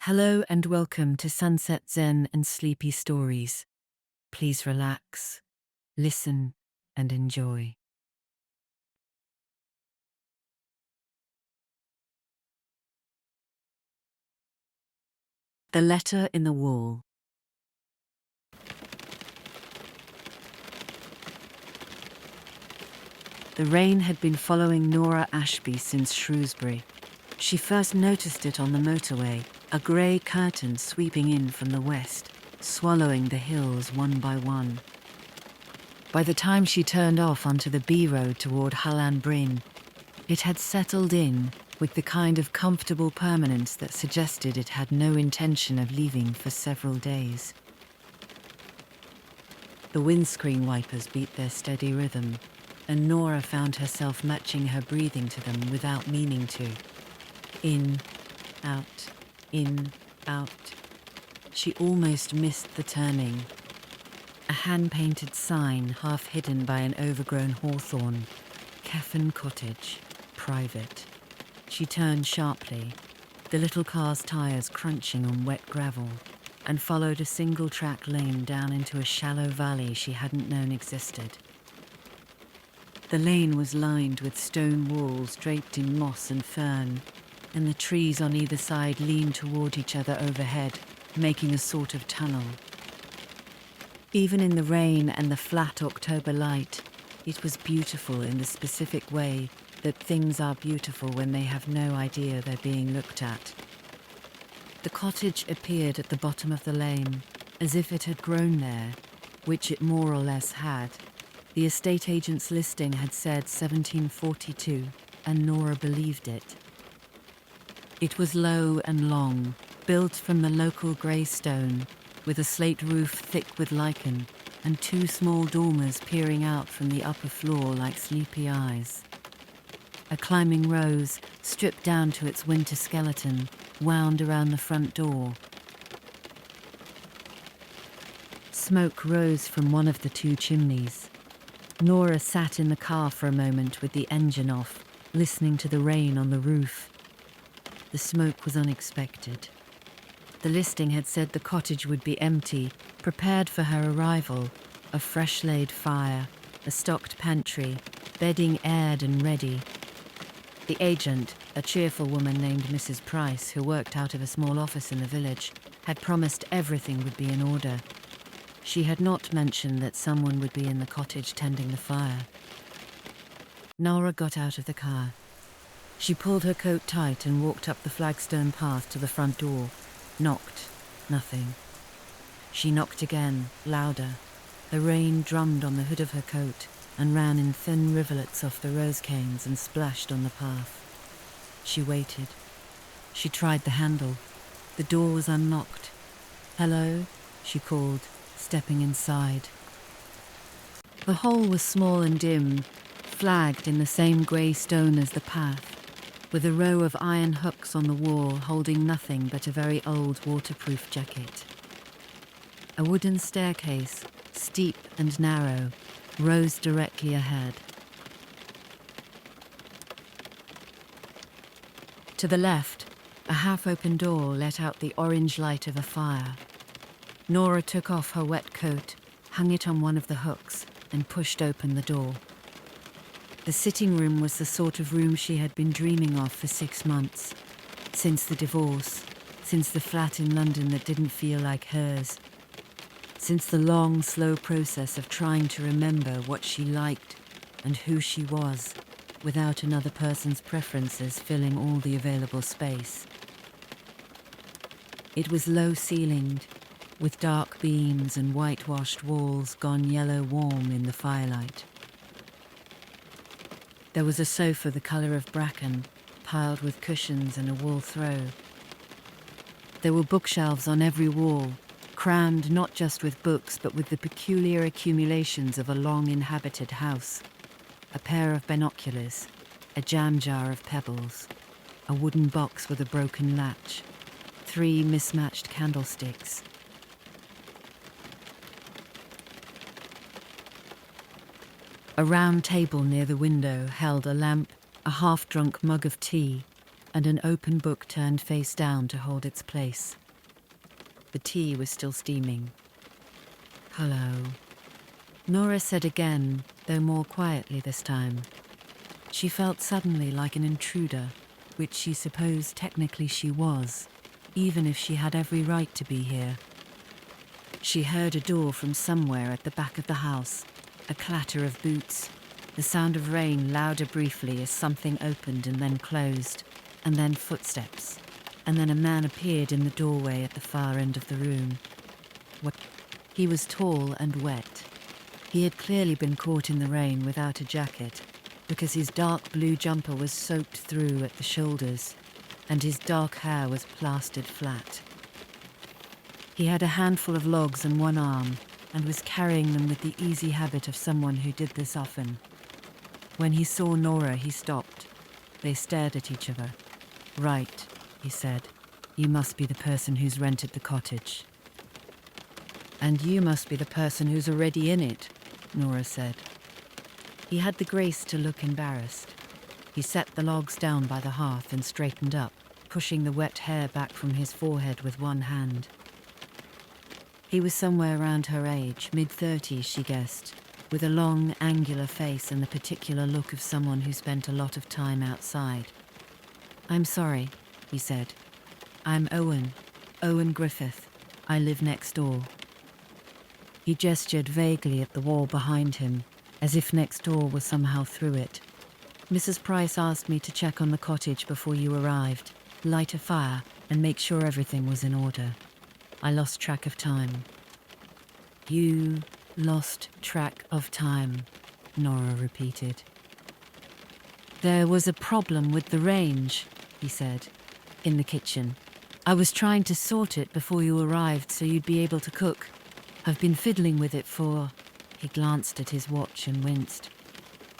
Hello and welcome to Sunset Zen and Sleepy Stories. Please relax, listen, and enjoy. The Letter in the Wall. The rain had been following Nora Ashby since Shrewsbury. She first noticed it on the motorway, a grey curtain sweeping in from the west, swallowing the hills one by one. By the time she turned off onto the B road toward Hallan Bryn, it had settled in with the kind of comfortable permanence that suggested it had no intention of leaving for several days. The windscreen wipers beat their steady rhythm, and Nora found herself matching her breathing to them without meaning to. In, out, in, out. She almost missed the turning. A hand-painted sign half hidden by an overgrown hawthorn. Cefn Cottage, private. She turned sharply, the little car's tyres crunching on wet gravel, and followed a single-track lane down into a shallow valley she hadn't known existed. The lane was lined with stone walls draped in moss and fern, and the trees on either side leaned toward each other overhead, making a sort of tunnel. Even in the rain and the flat October light, it was beautiful in the specific way that things are beautiful when they have no idea they're being looked at. The cottage appeared at the bottom of the lane, as if it had grown there, which it more or less had. The estate agent's listing had said 1742, and Nora believed it. It was low and long, built from the local grey stone, with a slate roof thick with lichen, and two small dormers peering out from the upper floor like sleepy eyes. A climbing rose, stripped down to its winter skeleton, wound around the front door. Smoke rose from one of the two chimneys. Nora sat in the car for a moment with the engine off, listening to the rain on the roof. The smoke was unexpected. The listing had said the cottage would be empty, prepared for her arrival, a fresh-laid fire, a stocked pantry, bedding aired and ready. The agent, a cheerful woman named Mrs. Price, who worked out of a small office in the village, had promised everything would be in order. She had not mentioned that someone would be in the cottage tending the fire. Nora got out of the car. She pulled her coat tight and walked up the flagstone path to the front door. Knocked. Nothing. She knocked again, louder. The rain drummed on the hood of her coat and ran in thin rivulets off the rose canes and splashed on the path. She waited. She tried the handle. The door was unlocked. "Hello?" she called, stepping inside. The hole was small and dim, flagged in the same grey stone as the path, with a row of iron hooks on the wall holding nothing but a very old waterproof jacket. A wooden staircase, steep and narrow, rose directly ahead. To the left, a half-open door let out the orange light of a fire. Nora took off her wet coat, hung it on one of the hooks, and pushed open the door. The sitting room was the sort of room she had been dreaming of for 6 months, since the divorce, since the flat in London that didn't feel like hers, since the long, slow process of trying to remember what she liked and who she was, without another person's preferences filling all the available space. It was low-ceilinged, with dark beams and whitewashed walls gone yellow warm in the firelight. There was a sofa the colour of bracken, piled with cushions and a wool throw. There were bookshelves on every wall, crammed not just with books but with the peculiar accumulations of a long-inhabited house. A pair of binoculars, a jam jar of pebbles, a wooden box with a broken latch, 3 mismatched candlesticks. A round table near the window held a lamp, a half-drunk mug of tea, and an open book turned face down to hold its place. The tea was still steaming. "Hello," Nora said again, though more quietly this time. She felt suddenly like an intruder, which she supposed technically she was, even if she had every right to be here. She heard a door from somewhere at the back of the house, a clatter of boots, the sound of rain louder briefly as something opened and then closed, and then footsteps, and then a man appeared in the doorway at the far end of the room. He was tall and wet. He had clearly been caught in the rain without a jacket, because his dark blue jumper was soaked through at the shoulders, and his dark hair was plastered flat. He had a handful of logs in one arm, and was carrying them with the easy habit of someone who did this often. When he saw Nora, he stopped. They stared at each other. "Right," he said. "You must be the person who's rented the cottage." "And you must be the person who's already in it," Nora said. He had the grace to look embarrassed. He set the logs down by the hearth and straightened up, pushing the wet hair back from his forehead with one hand. He was somewhere around her age, mid-30s, she guessed, with a long, angular face and the particular look of someone who spent a lot of time outside. "I'm sorry," he said. "I'm Owen Griffith. I live next door." He gestured vaguely at the wall behind him, as if next door was somehow through it. "Mrs. Price asked me to check on the cottage before you arrived, light a fire, and make sure everything was in order. I lost track of time." "You lost track of time," Nora repeated. "There was a problem with the range," he said, "in the kitchen. I was trying to sort it before you arrived so you'd be able to cook. I've been fiddling with it for..." He glanced at his watch and winced.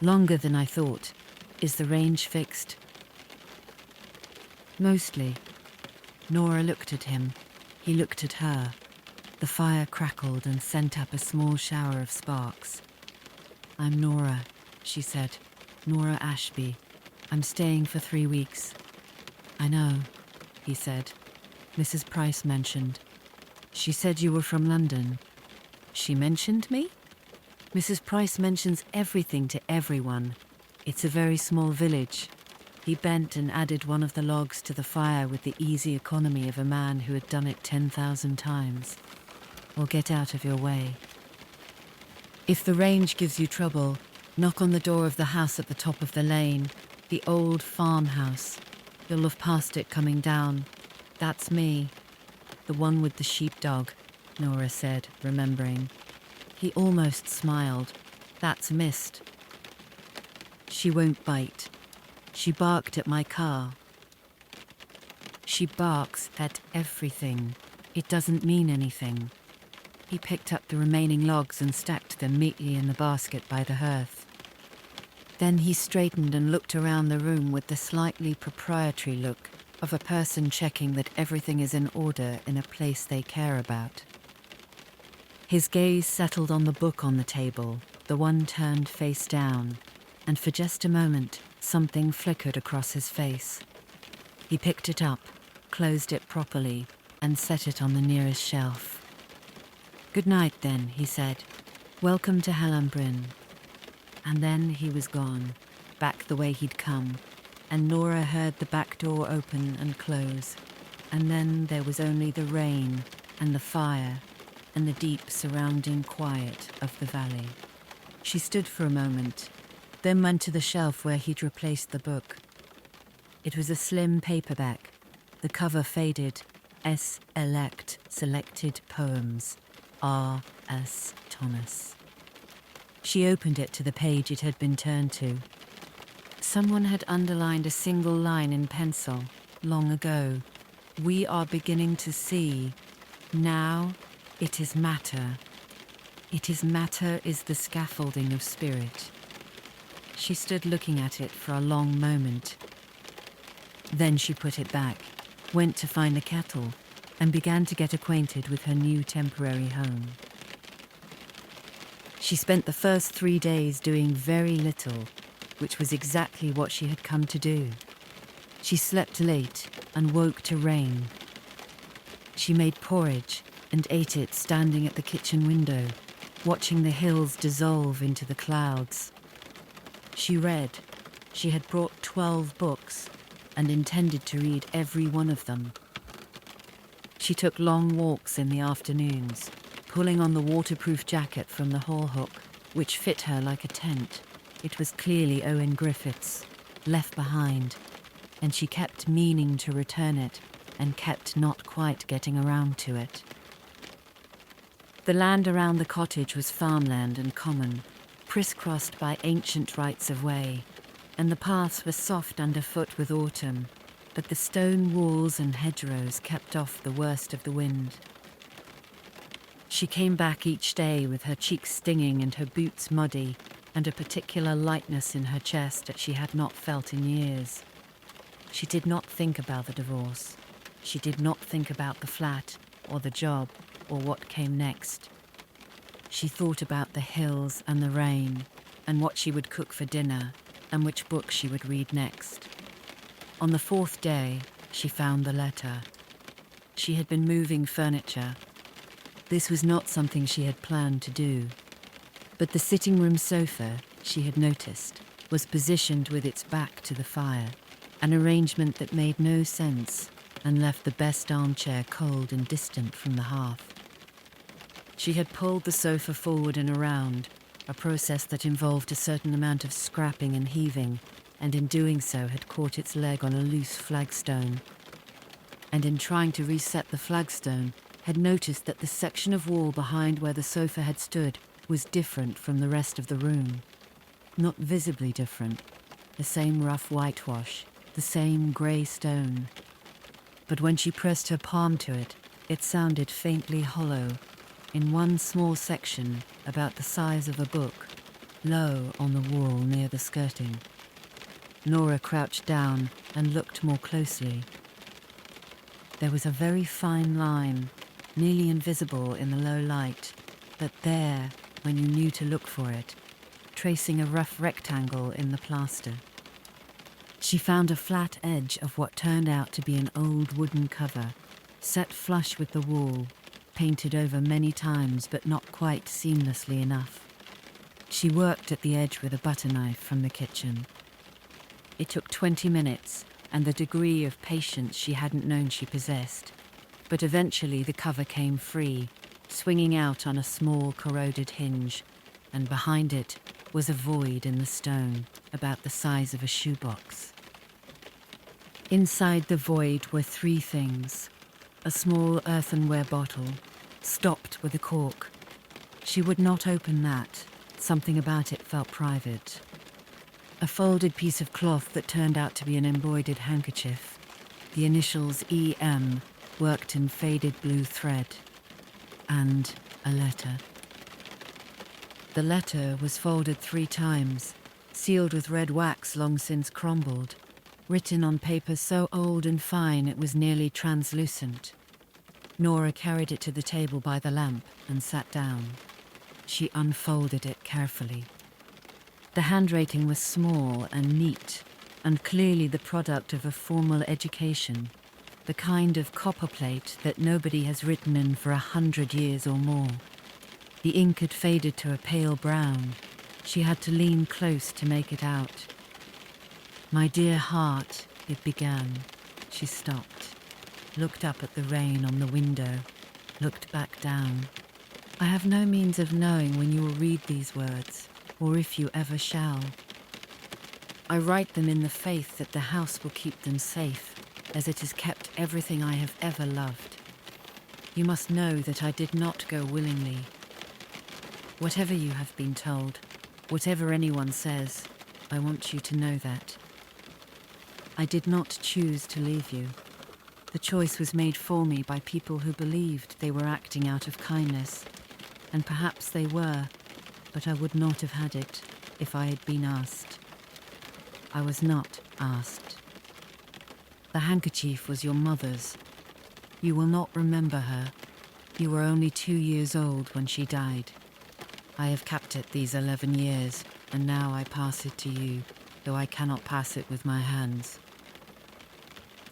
"Longer than I thought. Is the range fixed?" "Mostly." Nora looked at him. He looked at her. The fire crackled and sent up a small shower of sparks. "I'm Nora," she said. "Nora Ashby. I'm staying for 3 weeks." "I know," he said. "Mrs. Price mentioned. She said you were from London." "She mentioned me?" "Mrs. Price mentions everything to everyone. It's a very small village." He bent and added one of the logs to the fire with the easy economy of a man who had done it 10,000 times. "Or get out of your way. If the range gives you trouble, knock on the door of the house at the top of the lane, the old farmhouse. You'll have passed it coming down. That's me." "The one with the sheepdog," Nora said, remembering. He almost smiled. "That's Mist. She won't bite. She barked at my car." "She barks at everything. It doesn't mean anything." He picked up the remaining logs and stacked them neatly in the basket by the hearth. Then he straightened and looked around the room with the slightly proprietary look of a person checking that everything is in order in a place they care about. His gaze settled on the book on the table, the one turned face down, and for just a moment, something flickered across his face. He picked it up, closed it properly, and set it on the nearest shelf. "Good night, then," he said. "Welcome to Hellambryn." And then he was gone, back the way he'd come, and Nora heard the back door open and close, and then there was only the rain and the fire and the deep surrounding quiet of the valley. She stood for a moment, then went to the shelf where he'd replaced the book. It was a slim paperback, the cover faded, S. Elect Selected Poems, R. S. Thomas. She opened it to the page it had been turned to. Someone had underlined a single line in pencil, long ago. "We are beginning to see. Now it is matter. It is matter is the scaffolding of spirit." She stood looking at it for a long moment. Then she put it back, went to find the kettle, and began to get acquainted with her new temporary home. She spent the first 3 days doing very little, which was exactly what she had come to do. She slept late and woke to rain. She made porridge and ate it standing at the kitchen window, watching the hills dissolve into the clouds. She read. She had brought 12 books and intended to read every one of them. She took long walks in the afternoons, pulling on the waterproof jacket from the hall hook, which fit her like a tent. It was clearly Owen Griffith's, left behind, and she kept meaning to return it and kept not quite getting around to it. The land around the cottage was farmland and common, crisscrossed by ancient rights of way, and the paths were soft underfoot with autumn, but the stone walls and hedgerows kept off the worst of the wind. She came back each day with her cheeks stinging and her boots muddy, and a particular lightness in her chest that she had not felt in years. She did not think about the divorce. She did not think about the flat, or the job, or what came next. She thought about the hills and the rain, and what she would cook for dinner, and which book she would read next. On the 4th day, she found the letter. She had been moving furniture. This was not something she had planned to do. But the sitting room sofa, she had noticed, was positioned with its back to the fire, an arrangement that made no sense and left the best armchair cold and distant from the hearth. She had pulled the sofa forward and around, a process that involved a certain amount of scrapping and heaving, and in doing so had caught its leg on a loose flagstone. And in trying to reset the flagstone, had noticed that the section of wall behind where the sofa had stood was different from the rest of the room. Not visibly different, the same rough whitewash, the same grey stone. But when she pressed her palm to it, it sounded faintly hollow, in one small section about the size of a book, low on the wall near the skirting. Nora crouched down and looked more closely. There was a very fine line, nearly invisible in the low light, but there, when you knew to look for it, tracing a rough rectangle in the plaster. She found a flat edge of what turned out to be an old wooden cover, set flush with the wall, painted over many times but not quite seamlessly enough. She worked at the edge with a butter knife from the kitchen. It took 20 minutes and the degree of patience she hadn't known she possessed, but eventually the cover came free, swinging out on a small corroded hinge, and behind it was a void in the stone about the size of a shoebox. Inside the void were 3 things: a small earthenware bottle, stopped with a cork. She would not open that. Something about it felt private. A folded piece of cloth that turned out to be an embroidered handkerchief, the initials EM worked in faded blue thread, and a letter. The letter was folded 3 times, sealed with red wax long since crumbled, written on paper so old and fine it was nearly translucent. Nora carried it to the table by the lamp and sat down. She unfolded it carefully. The handwriting was small and neat, and clearly the product of a formal education, the kind of copperplate that nobody has written in for 100 years or more. The ink had faded to a pale brown. She had to lean close to make it out. "My dear heart," it began. She stopped, looked up at the rain on the window, looked back down. "I have no means of knowing when you will read these words, or if you ever shall. I write them in the faith that the house will keep them safe, as it has kept everything I have ever loved. You must know that I did not go willingly. Whatever you have been told, whatever anyone says, I want you to know that. I did not choose to leave you. The choice was made for me by people who believed they were acting out of kindness, and perhaps they were, but I would not have had it if I had been asked. I was not asked. The handkerchief was your mother's. You will not remember her. You were only 2 years old when she died. I have kept it these 11 years, and now I pass it to you, though I cannot pass it with my hands.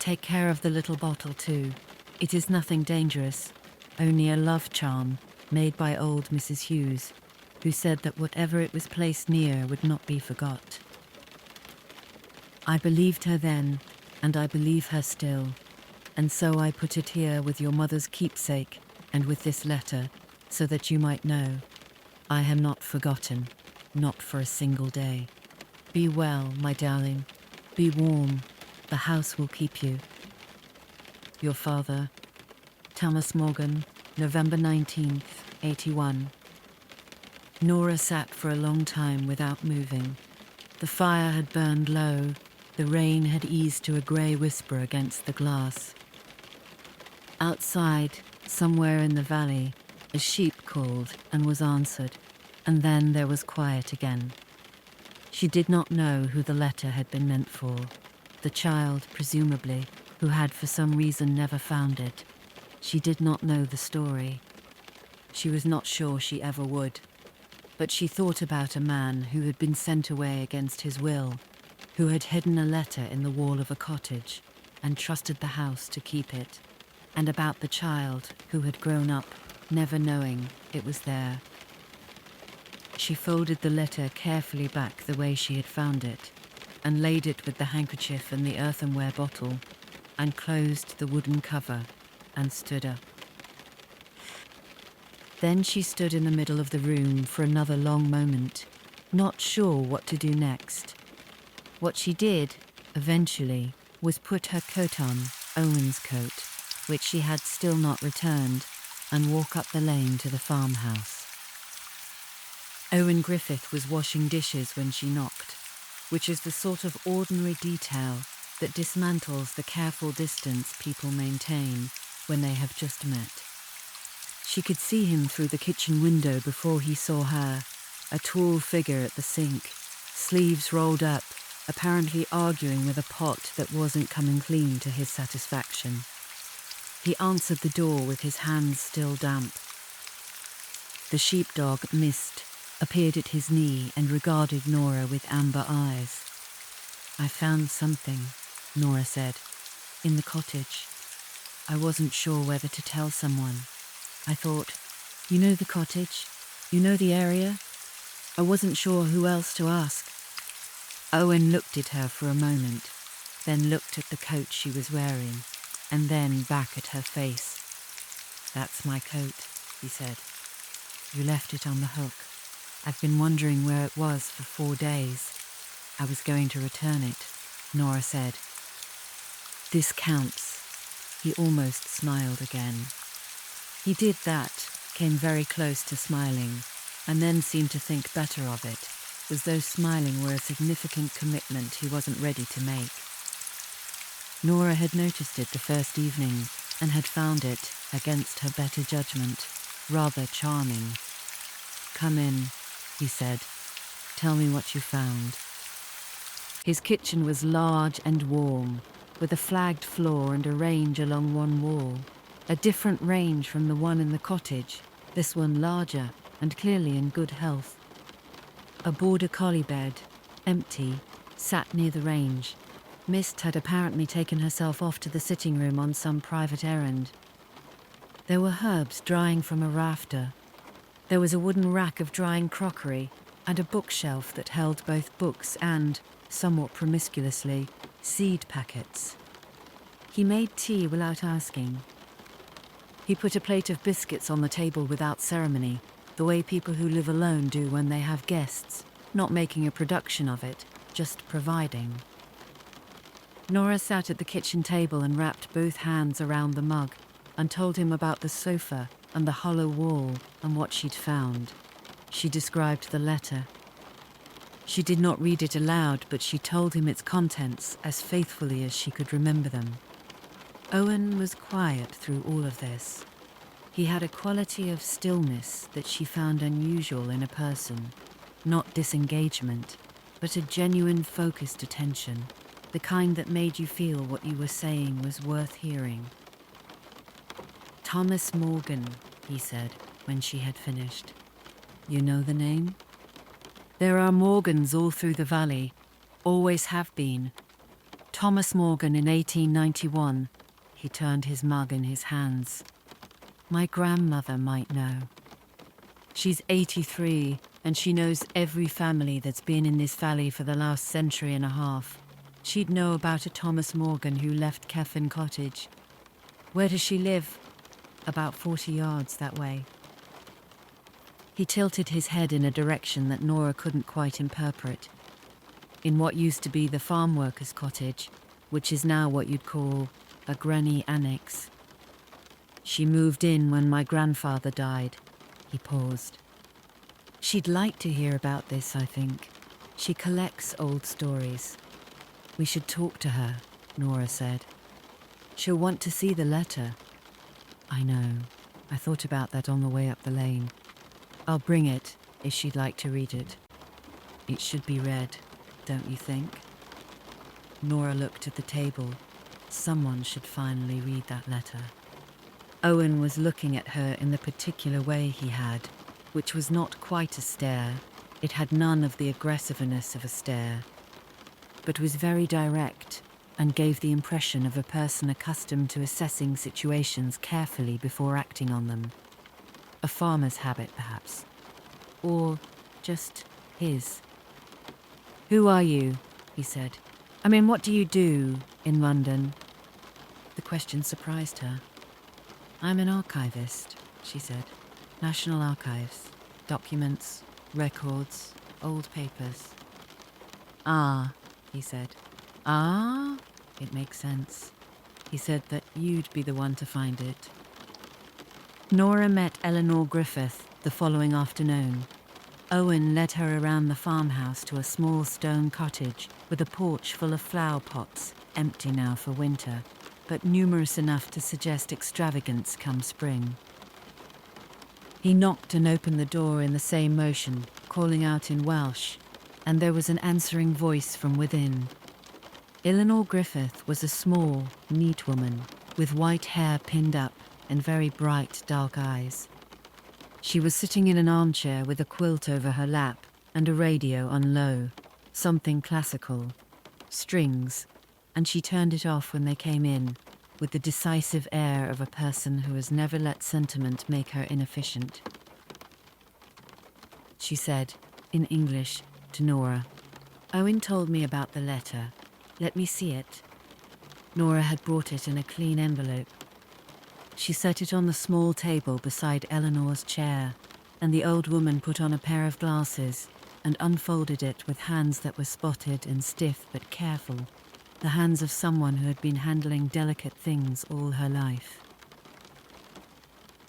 Take care of the little bottle too. It is nothing dangerous, only a love charm made by old Mrs. Hughes, who said that whatever it was placed near would not be forgot. I believed her then, and I believe her still, and so I put it here with your mother's keepsake and with this letter, so that you might know. I am not forgotten, not for a single day. Be well, my darling. Be warm. The house will keep you. Your father, Thomas Morgan, November 19th, 81. Nora sat for a long time without moving. The fire had burned low. The rain had eased to a grey whisper against the glass. Outside, somewhere in the valley, a sheep called and was answered, and then there was quiet again. She did not know who the letter had been meant for. The child, presumably, who had for some reason never found it. She did not know the story. She was not sure she ever would. But she thought about a man who had been sent away against his will, who had hidden a letter in the wall of a cottage and trusted the house to keep it, and about the child who had grown up never knowing it was there. She folded the letter carefully back the way she had found it, and laid it with the handkerchief and the earthenware bottle, and closed the wooden cover, and stood up. Then she stood in the middle of the room for another long moment, not sure what to do next. What she did, eventually, was put her coat on, Owen's coat, which she had still not returned, and walk up the lane to the farmhouse. Owen Griffith was washing dishes when she knocked, which is the sort of ordinary detail that dismantles the careful distance people maintain when they have just met. She could see him through the kitchen window before he saw her, a tall figure at the sink, sleeves rolled up, apparently arguing with a pot that wasn't coming clean to his satisfaction. He answered the door with his hands still damp. The sheepdog, Mist, appeared at his knee and regarded Nora with amber eyes. I found something, Nora said, in the cottage. I wasn't sure whether to tell someone. I thought, you know the cottage? You know the area? I wasn't sure who else to ask. Owen looked at her for a moment, then looked at the coat she was wearing, and then back at her face. That's my coat, he said. You left it on the hook. I've been wondering where it was for 4 days. I was going to return it, Nora said. This counts. He almost smiled again. He did that, came very close to smiling, and then seemed to think better of it, as though smiling were a significant commitment he wasn't ready to make. Nora had noticed it the first evening, and had found it, against her better judgment, rather charming. Come in, he said. Tell me what you found. His kitchen was large and warm, with a flagged floor and a range along one wall. A different range from the one in the cottage, this one larger and clearly in good health. A border collie bed, empty, sat near the range. Mist had apparently taken herself off to the sitting room on some private errand. There were herbs drying from a rafter. There was a wooden rack of drying crockery and a bookshelf that held both books and, somewhat promiscuously, seed packets. He made tea without asking. He put a plate of biscuits on the table without ceremony, the way people who live alone do when they have guests, not making a production of it, just providing. Nora sat at the kitchen table and wrapped both hands around the mug and told him about the sofa and the hollow wall and what she'd found. She described the letter. She did not read it aloud, but she told him its contents as faithfully as she could remember them. Owen was quiet through all of this. He had a quality of stillness that she found unusual in a person, not disengagement, but a genuine focused attention, the kind that made you feel what you were saying was worth hearing. Thomas Morgan, he said, when she had finished. You know the name? There are Morgans all through the valley, always have been. Thomas Morgan in 1891. He turned his mug in his hands. My grandmother might know. She's 83, and she knows every family that's been in this valley for the last century and a half. She'd know about a Thomas Morgan who left Cefn Cottage. Where does she live? About 40 yards that way. He tilted his head in a direction that Nora couldn't quite interpret. In what used to be the farm workers' cottage, which is now what you'd call a granny annex. She moved in when my grandfather died. He paused. She'd like to hear about this, I think. She collects old stories. We should talk to her, Nora said. She'll want to see the letter. I know. I thought about that on the way up the lane. I'll bring it if she'd like to read it. It should be read, don't you think? Nora looked at the table. Someone should finally read that letter. Owen was looking at her in the particular way he had, which was not quite a stare. It had none of the aggressiveness of a stare, but was very direct and gave the impression of a person accustomed to assessing situations carefully before acting on them. A farmer's habit, perhaps. Or just his. Who are you? He said. I mean, what do you do in London? The question surprised her. I'm an archivist, she said. National Archives. Documents, records, old papers. Ah, he said. Ah? It makes sense. He said that you'd be the one to find it. Nora met Eleanor Griffith the following afternoon. Owen led her around the farmhouse to a small stone cottage with a porch full of flower pots, empty now for winter, but numerous enough to suggest extravagance come spring. He knocked and opened the door in the same motion, calling out in Welsh, and there was an answering voice from within. Eleanor Griffith was a small, neat woman with white hair pinned up and very bright, dark eyes. She was sitting in an armchair with a quilt over her lap and a radio on low, something classical, strings, and she turned it off when they came in, with the decisive air of a person who has never let sentiment make her inefficient. She said, in English, to Nora, Owen told me about the letter. Let me see it. Nora had brought it in a clean envelope. She set it on the small table beside Eleanor's chair, and the old woman put on a pair of glasses and unfolded it with hands that were spotted and stiff but careful, the hands of someone who had been handling delicate things all her life.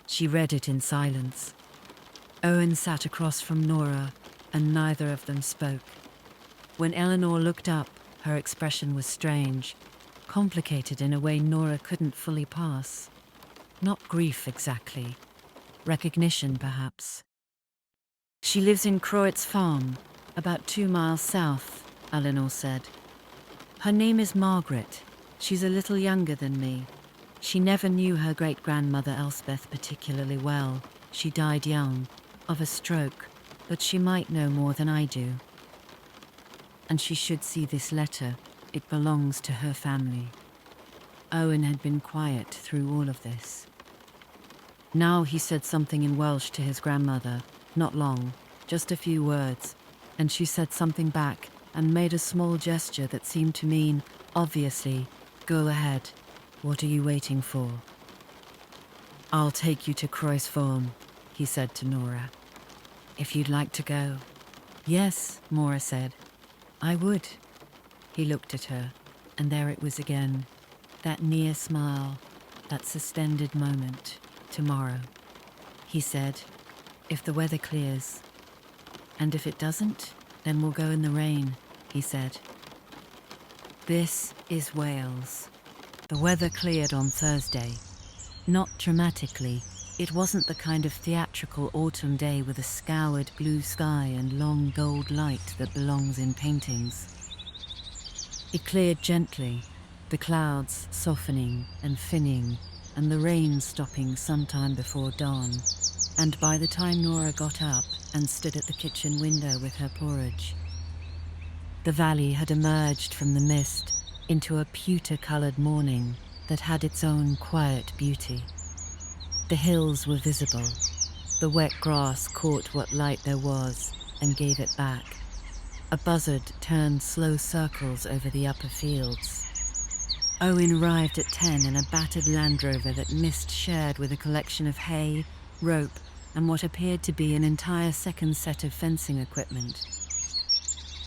She read it in silence. Owen sat across from Nora, and neither of them spoke. When Eleanor looked up, her expression was strange, complicated in a way Nora couldn't fully pass. Not grief exactly. Recognition, perhaps. She lives in Croit's farm, about 2 miles south, Eleanor said. Her name is Margaret. She's a little younger than me. She never knew her great-grandmother Elspeth particularly well. She died young, of a stroke, but she might know more than I do. And she should see this letter. It belongs to her family. Owen had been quiet through all of this. Now he said something in Welsh to his grandmother, not long, just a few words, and she said something back and made a small gesture that seemed to mean, obviously, go ahead, what are you waiting for? I'll take you to Croy's farm, he said to Nora. If you'd like to go. Yes, Nora said. I would. He looked at her, and there it was again, that near smile, that suspended moment, tomorrow. He said, if the weather clears. And if it doesn't, then we'll go in the rain, he said. This is Wales. The weather cleared on Thursday. Not dramatically. It wasn't the kind of theatrical autumn day with a scoured blue sky and long gold light that belongs in paintings. It cleared gently, the clouds softening and thinning, and the rain stopping sometime before dawn. And by the time Nora got up and stood at the kitchen window with her porridge, the valley had emerged from the mist into a pewter-coloured morning that had its own quiet beauty. The hills were visible. The wet grass caught what light there was and gave it back. A buzzard turned slow circles over the upper fields. Owen arrived at 10 in a battered Land Rover that Mist shared with a collection of hay, rope, and what appeared to be an entire second set of fencing equipment.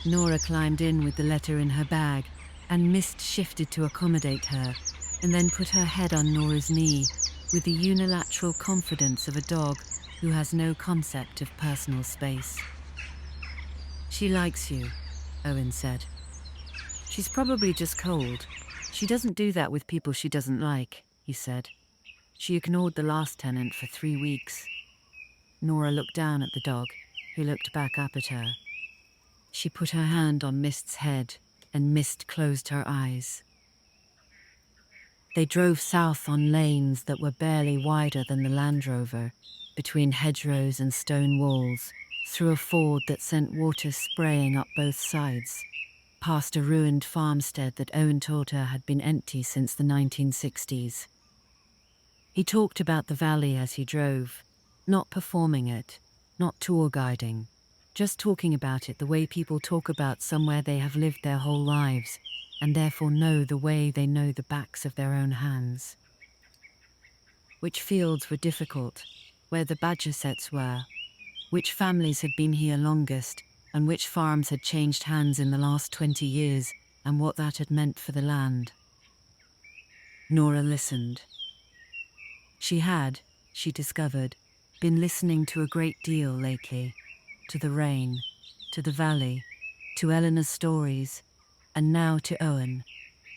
Nora climbed in with the letter in her bag, and Mist shifted to accommodate her, and then put her head on Nora's knee, with the unilateral confidence of a dog who has no concept of personal space. "She likes you," Owen said. "She's probably just cold. She doesn't do that with people she doesn't like," he said. "She ignored the last tenant for 3 weeks." Nora looked down at the dog, who looked back up at her. She put her hand on Mist's head, and Mist closed her eyes. They drove south on lanes that were barely wider than the Land Rover, between hedgerows and stone walls, through a ford that sent water spraying up both sides, past a ruined farmstead that Owen told her had been empty since the 1960s. He talked about the valley as he drove, not performing it, not tour guiding, just talking about it the way people talk about somewhere they have lived their whole lives, and therefore know the way they know the backs of their own hands. Which fields were difficult, where the badger sets were, which families had been here longest, and which farms had changed hands in the last 20 years, and what that had meant for the land. Nora listened. She had, she discovered, been listening to a great deal lately, to the rain, to the valley, to Eleanor's stories, and now to Owen,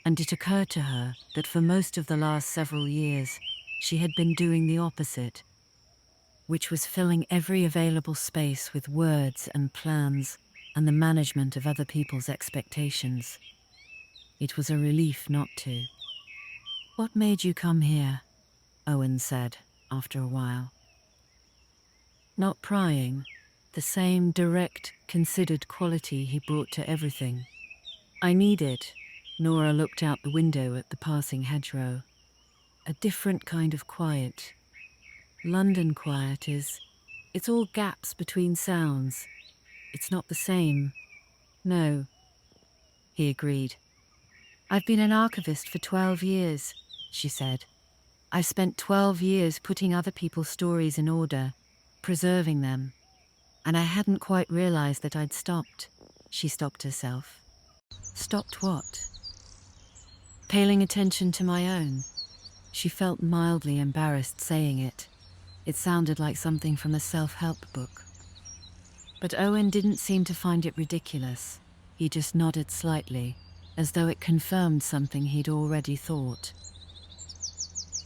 and it occurred to her that for most of the last several years she had been doing the opposite, which was filling every available space with words and plans and the management of other people's expectations. It was a relief not to. "What made you come here?" Owen said after a while. Not prying, the same direct, considered quality he brought to everything. "I need it." Nora looked out the window at the passing hedgerow. "A different kind of quiet. London quiet it's all gaps between sounds. It's not the same." "No," he agreed. "I've been an archivist for 12 years, she said. "I've spent 12 years putting other people's stories in order, preserving them. And I hadn't quite realized that I'd stopped." She stopped herself. "Stopped what?" "Paying attention to my own." She felt mildly embarrassed saying it. It sounded like something from a self-help book. But Owen didn't seem to find it ridiculous. He just nodded slightly, as though it confirmed something he'd already thought.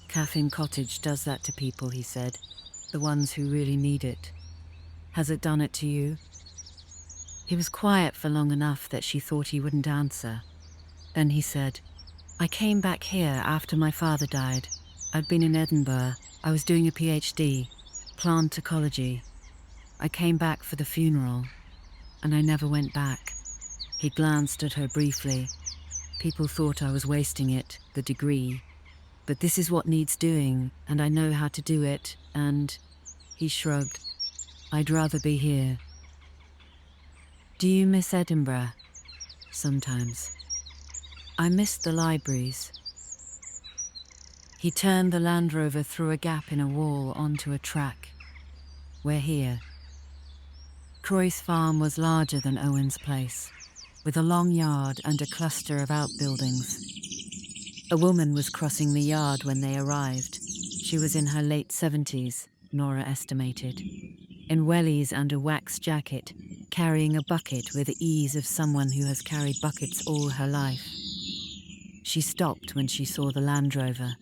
"Cefn Cottage does that to people," he said. "The ones who really need it. Has it done it to you?" He was quiet for long enough that she thought he wouldn't answer. Then he said, "I came back here after my father died. I'd been in Edinburgh. I was doing a PhD, plant ecology. I came back for the funeral, and I never went back." He glanced at her briefly. "People thought I was wasting it, the degree. But this is what needs doing, and I know how to do it, and..." He shrugged. "I'd rather be here." "Do you miss Edinburgh?" "Sometimes. I missed the libraries." He turned the Land Rover through a gap in a wall onto a track. "We're here." Croy's farm was larger than Owen's place, with a long yard and a cluster of outbuildings. A woman was crossing the yard when they arrived. She was in her late 70s, Nora estimated, in wellies and a wax jacket, carrying a bucket with the ease of someone who has carried buckets all her life. She stopped when she saw the Land Rover.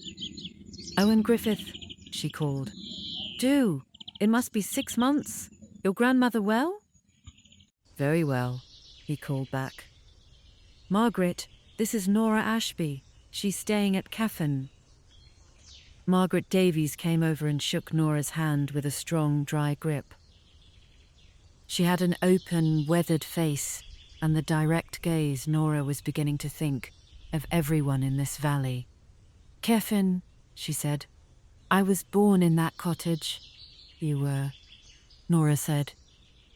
"Owen Griffith," she called. "Do. It must be 6 months. Your grandmother well?" "Very well," he called back. "Margaret, this is Nora Ashby. She's staying at Cefn." Margaret Davies came over and shook Nora's hand with a strong, dry grip. She had an open, weathered face, and the direct gaze Nora was beginning to think of everyone in this valley. "Cefn," she said, "I was born in that cottage." "You were," Nora said.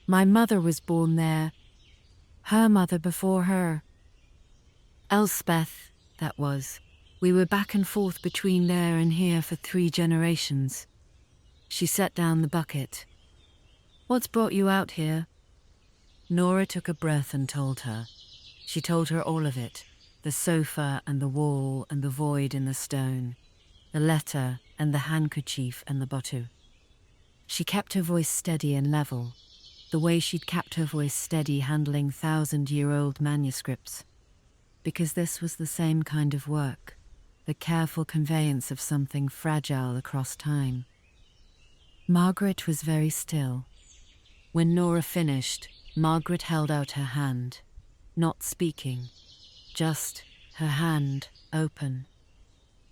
"My mother was born there. Her mother before her. Elspeth, that was. We were back and forth between there and here for 3 generations." She set down the bucket. "What's brought you out here?" Nora took a breath and told her. She told her all of it. The sofa and the wall and the void in the stone. The letter and the handkerchief and the bottle. She kept her voice steady and level, the way she'd kept her voice steady handling 1,000-year-old manuscripts. Because this was the same kind of work, the careful conveyance of something fragile across time. Margaret was very still. When Nora finished, Margaret held out her hand, not speaking, just her hand open.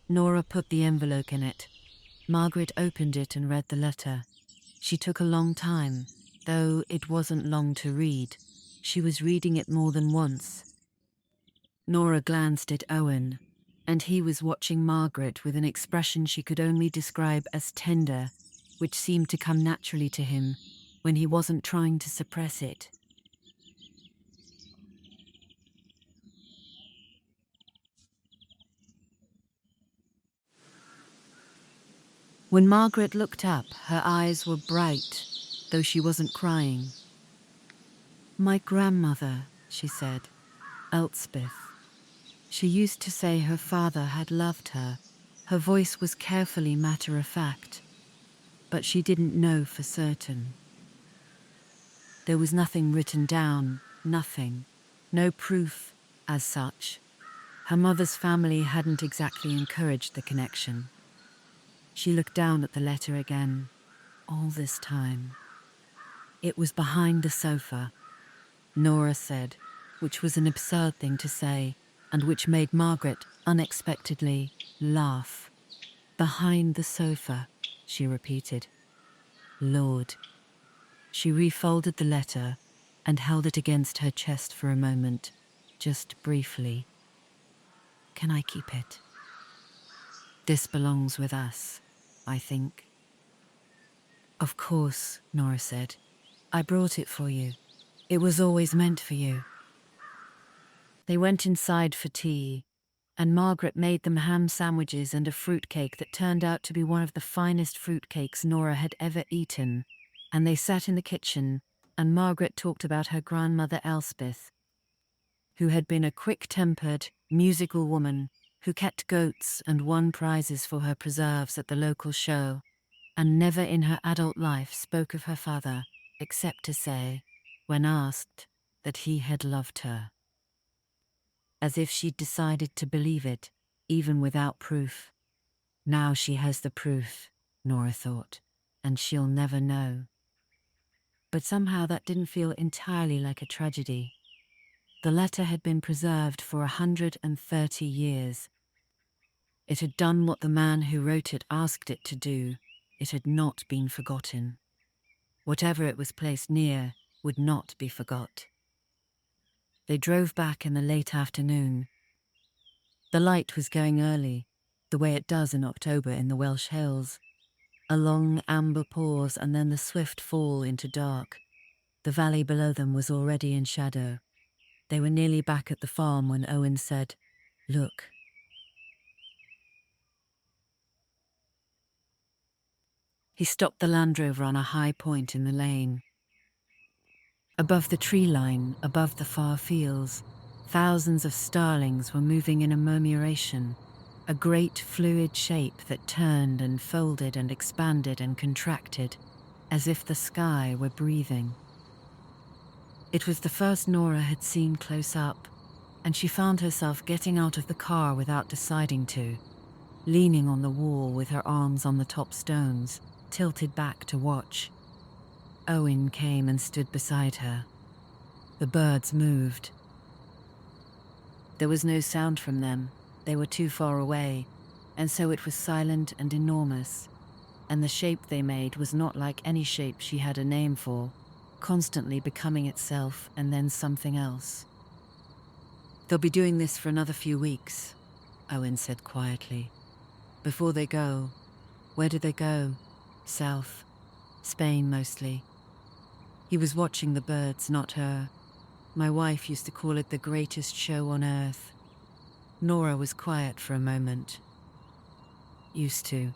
Nora put the envelope in it. Margaret opened it and read the letter. She took a long time, though it wasn't long to read. She was reading it more than once. Nora glanced at Owen, and he was watching Margaret with an expression she could only describe as tender, which seemed to come naturally to him when he wasn't trying to suppress it. When Margaret looked up, her eyes were bright, though she wasn't crying. "My grandmother," she said, "Elspeth. She used to say her father had loved her." Her voice was carefully matter-of-fact, but she didn't know for certain. There was nothing written down, nothing. No proof, as such. Her mother's family hadn't exactly encouraged the connection. She looked down at the letter again. All this time. "It was behind the sofa," Nora said, which was an absurd thing to say, and which made Margaret, unexpectedly, laugh. "Behind the sofa," she repeated. "Lord." She refolded the letter and held it against her chest for a moment, just briefly. "Can I keep it? This belongs with us, I think." "Of course," Nora said. "I brought it for you. It was always meant for you." They went inside for tea, and Margaret made them ham sandwiches and a fruitcake that turned out to be one of the finest fruitcakes Nora had ever eaten. And they sat in the kitchen, and Margaret talked about her grandmother Elspeth, who had been a quick-tempered, musical woman who kept goats and won prizes for her preserves at the local show, and never in her adult life spoke of her father, except to say, when asked, that he had loved her. As if she'd decided to believe it, even without proof. Now she has the proof, Nora thought, and she'll never know. But somehow that didn't feel entirely like a tragedy. The letter had been preserved for 130 years. It had done what the man who wrote it asked it to do. It had not been forgotten. Whatever it was placed near would not be forgot. They drove back in the late afternoon. The light was going early, the way it does in October in the Welsh hills. A long amber pause and then the swift fall into dark. The valley below them was already in shadow. They were nearly back at the farm when Owen said, "Look." He stopped the Land Rover on a high point in the lane. Above the tree line, above the far fields, thousands of starlings were moving in a murmuration, a great fluid shape that turned and folded and expanded and contracted, as if the sky were breathing. It was the first Nora had seen close up, and she found herself getting out of the car without deciding to, leaning on the wall with her arms on the top stones, tilted back to watch. Owen came and stood beside her. The birds moved. There was no sound from them. They were too far away, and so it was silent and enormous. And the shape they made was not like any shape she had a name for, constantly becoming itself and then something else. They'll be doing this for another few weeks, Owen said quietly. Before they go, where do they go? South. Spain mostly. He was watching the birds, not her. My wife used to call it the greatest show on earth. Nora was quiet for a moment. Used to.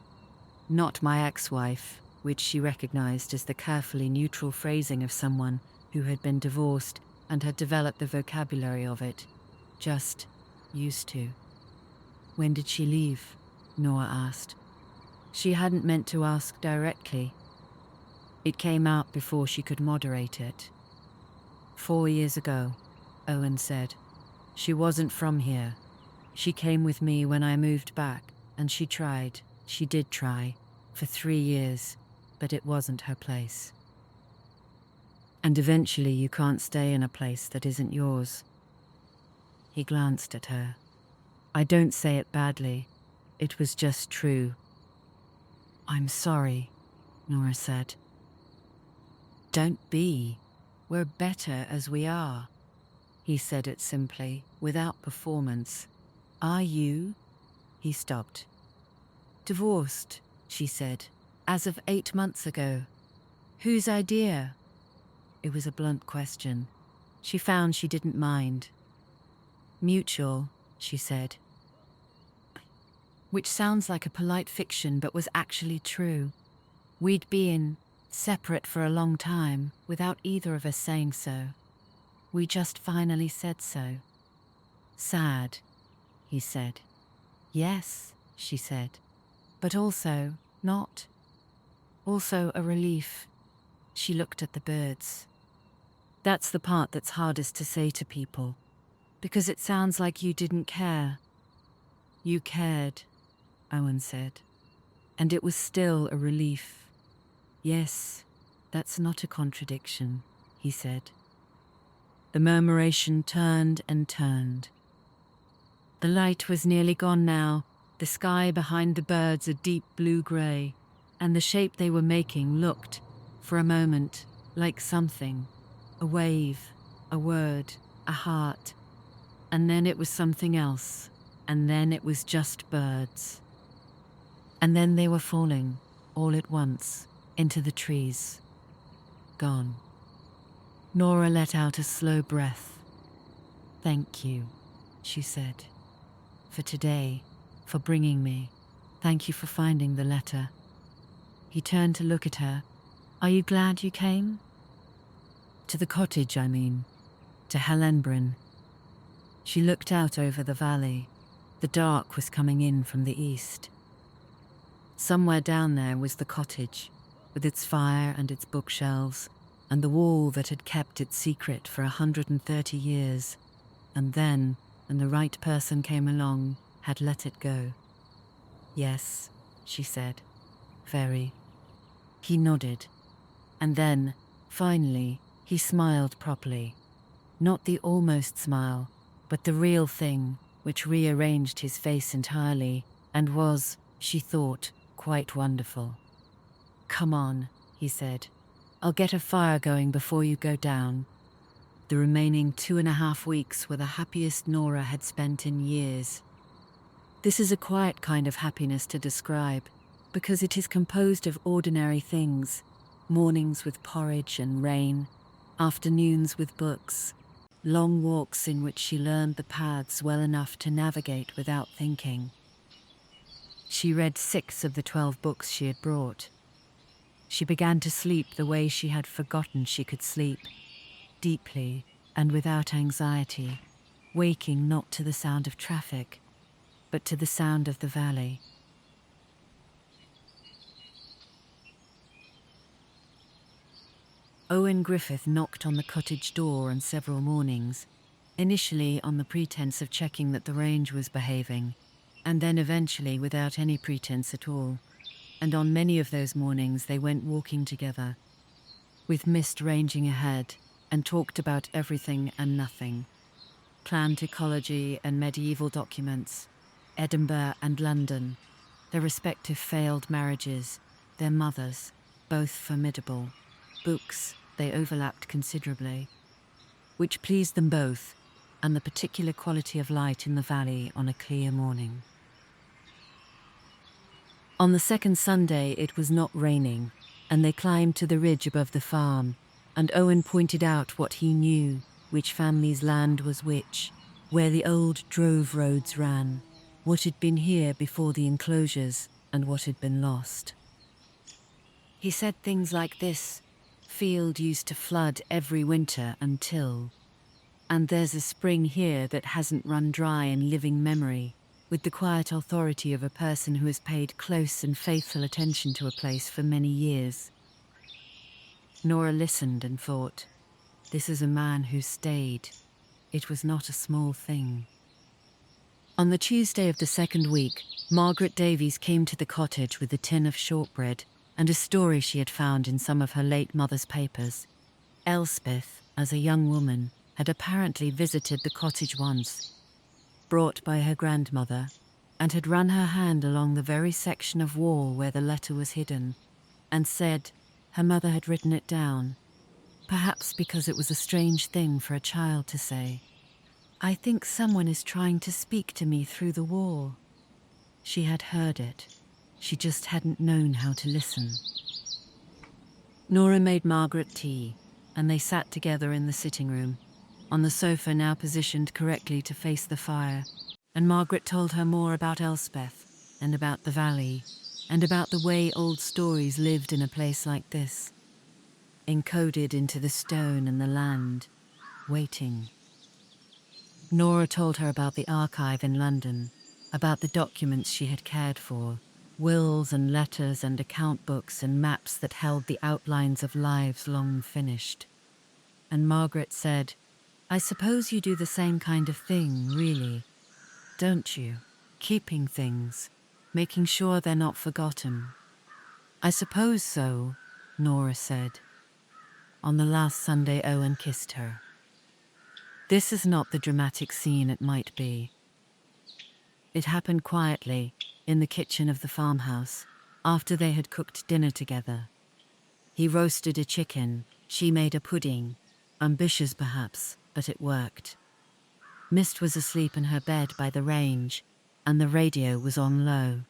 Not my ex-wife, which she recognized as the carefully neutral phrasing of someone who had been divorced and had developed the vocabulary of it. Just used to. When did she leave? Nora asked. She hadn't meant to ask directly. It came out before she could moderate it. 4 years ago, Owen said. She wasn't from here. She came with me when I moved back, and she did try, for 3 years, but it wasn't her place. And eventually you can't stay in a place that isn't yours. He glanced at her. I don't say it badly. It was just true. I'm sorry, Nora said. Don't be. We're better as we are. He said it simply, without performance. Are you? He stopped. Divorced, she said, as of 8 months ago. Whose idea? It was a blunt question. She found she didn't mind. Mutual, she said. Which sounds like a polite fiction but was actually true. We'd been separate for a long time without either of us saying so. We just finally said so. Sad, he said. Yes, she said, but also not. Also a relief. She looked at the birds. That's the part that's hardest to say to people, because it sounds like you didn't care. You cared, Owen said, and it was still a relief. Yes, that's not a contradiction, he said. The murmuration turned and turned. The light was nearly gone now, the sky behind the birds a deep blue-grey, and the shape they were making looked, for a moment, like something. A wave, a word, a heart. And then it was something else, and then it was just birds. And then they were falling, all at once, into the trees. Gone. Nora let out a slow breath. Thank you, she said. For today, for bringing me. Thank you for finding the letter. He turned to look at her. Are you glad you came? To the cottage, I mean. To Hellenbrunn. She looked out over the valley. The dark was coming in from the east. Somewhere down there was the cottage, with its fire and its bookshelves, and the wall that had kept its secret for 130 years, and then, when the right person came along, had let it go. Yes, she said. Very. He nodded. And then, finally, he smiled properly. Not the almost smile, but the real thing, which rearranged his face entirely, and was, she thought, quite wonderful. Come on, he said. I'll get a fire going before you go down. The remaining 2.5 weeks were the happiest Nora had spent in years. This is a quiet kind of happiness to describe, because it is composed of ordinary things, mornings with porridge and rain, afternoons with books, long walks in which she learned the paths well enough to navigate without thinking. She read 6 of the 12 books she had brought. She began to sleep the way she had forgotten she could sleep, deeply and without anxiety, waking not to the sound of traffic, but to the sound of the valley. Owen Griffith knocked on the cottage door on several mornings, initially on the pretense of checking that the range was behaving, and then eventually without any pretense at all. And on many of those mornings they went walking together, with mist ranging ahead, and talked about everything and nothing. Planned ecology and medieval documents, Edinburgh and London, their respective failed marriages, their mothers, both formidable, books, they overlapped considerably, which pleased them both, and the particular quality of light in the valley on a clear morning. On the second Sunday it was not raining, and they climbed to the ridge above the farm, and Owen pointed out what he knew, which family's land was which, where the old drove roads ran, what had been here before the enclosures, and what had been lost. He said things like this: field used to flood every winter until, and there's a spring here that hasn't run dry in living memory, with the quiet authority of a person who has paid close and faithful attention to a place for many years. Nora listened and thought, this is a man who stayed. It was not a small thing. On the Tuesday of the second week, Margaret Davies came to the cottage with a tin of shortbread and a story she had found in some of her late mother's papers. Elspeth, as a young woman, had apparently visited the cottage once, brought by her grandmother, and had run her hand along the very section of wall where the letter was hidden, and said her mother had written it down, perhaps because it was a strange thing for a child to say. I think someone is trying to speak to me through the wall. She had heard it. She just hadn't known how to listen. Nora made Margaret tea, and they sat together in the sitting room, on the sofa now positioned correctly to face the fire, and Margaret told her more about Elspeth, and about the valley, and about the way old stories lived in a place like this, encoded into the stone and the land, waiting. Nora told her about the archive in London, about the documents she had cared for, wills and letters and account books and maps that held the outlines of lives long finished. And Margaret said, I suppose you do the same kind of thing, really, don't you? Keeping things, making sure they're not forgotten. I suppose so, Nora said. On the last Sunday, Owen kissed her. This is not the dramatic scene it might be. It happened quietly, in the kitchen of the farmhouse, after they had cooked dinner together. He roasted a chicken, she made a pudding, ambitious perhaps, but it worked. Mist was asleep in her bed by the range, and the radio was on low.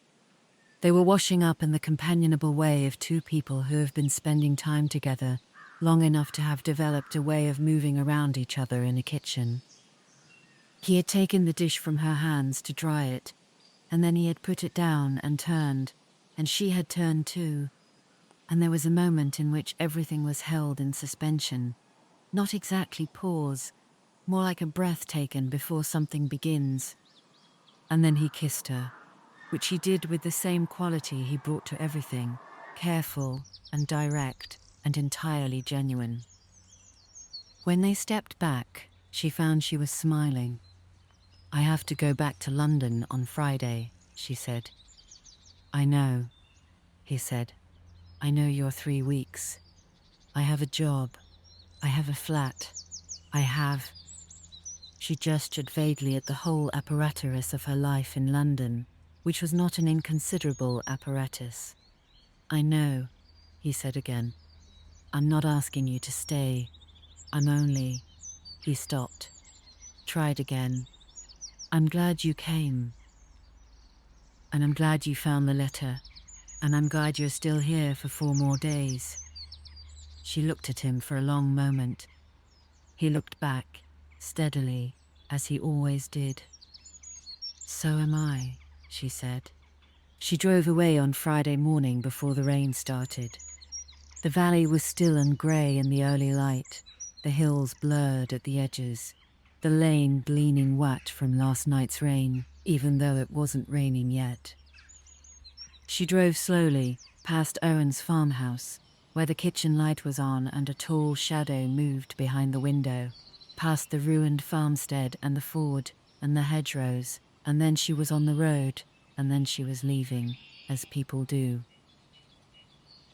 They were washing up in the companionable way of two people who have been spending time together long enough to have developed a way of moving around each other in a kitchen. He had taken the dish from her hands to dry it, and then he had put it down and turned, and she had turned too, and there was a moment in which everything was held in suspension, not exactly pause, more like a breath taken before something begins. And then he kissed her, which he did with the same quality he brought to everything, careful and direct and entirely genuine. When they stepped back, she found she was smiling. I have to go back to London on Friday, she said. I know, he said. I know you're 3 weeks. I have a job. I have a flat. I have... She gestured vaguely at the whole apparatus of her life in London, which was not an inconsiderable apparatus. I know, he said again. I'm not asking you to stay. I'm only... He stopped. Tried again. I'm glad you came. And I'm glad you found the letter. And I'm glad you're still here for 4 more days. She looked at him for a long moment. He looked back, steadily, as he always did. So am I, she said. She drove away on Friday morning before the rain started. The valley was still and grey in the early light, the hills blurred at the edges, the lane gleaming wet from last night's rain, even though it wasn't raining yet. She drove slowly, past Owen's farmhouse, where the kitchen light was on and a tall shadow moved behind the window, past the ruined farmstead and the ford and the hedgerows, and then she was on the road, and then she was leaving, as people do.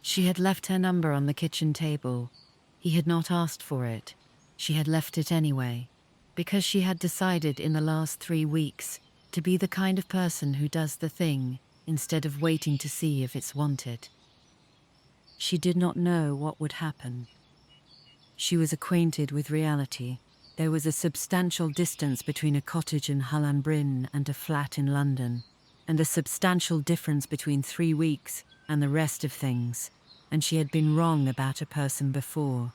She had left her number on the kitchen table. He had not asked for it. She had left it anyway, because she had decided in the last 3 weeks to be the kind of person who does the thing instead of waiting to see if it's wanted. She did not know what would happen. She was acquainted with reality. There was a substantial distance between a cottage in Bryn and a flat in London, and a substantial difference between 3 weeks and the rest of things, and she had been wrong about a person before.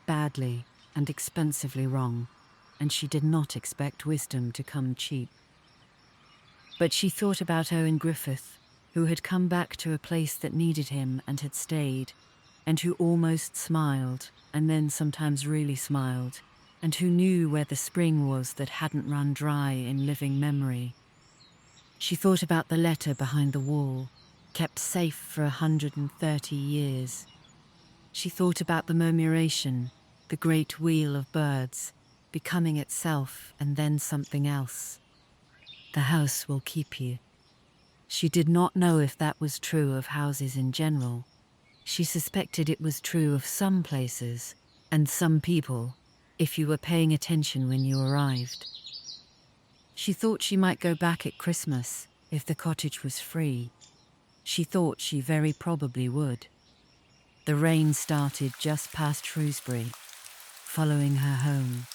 Badly and expensively wrong, and she did not expect wisdom to come cheap. But she thought about Owen Griffith, who had come back to a place that needed him and had stayed, and who almost smiled, and then sometimes really smiled, and who knew where the spring was that hadn't run dry in living memory. She thought about the letter behind the wall, kept safe for 130 years. She thought about the murmuration, the great wheel of birds, becoming itself and then something else. The house will keep you. She did not know if that was true of houses in general. She suspected it was true of some places and some people, if you were paying attention when you arrived. She thought she might go back at Christmas if the cottage was free. She thought she very probably would. The rain started just past Shrewsbury, following her home.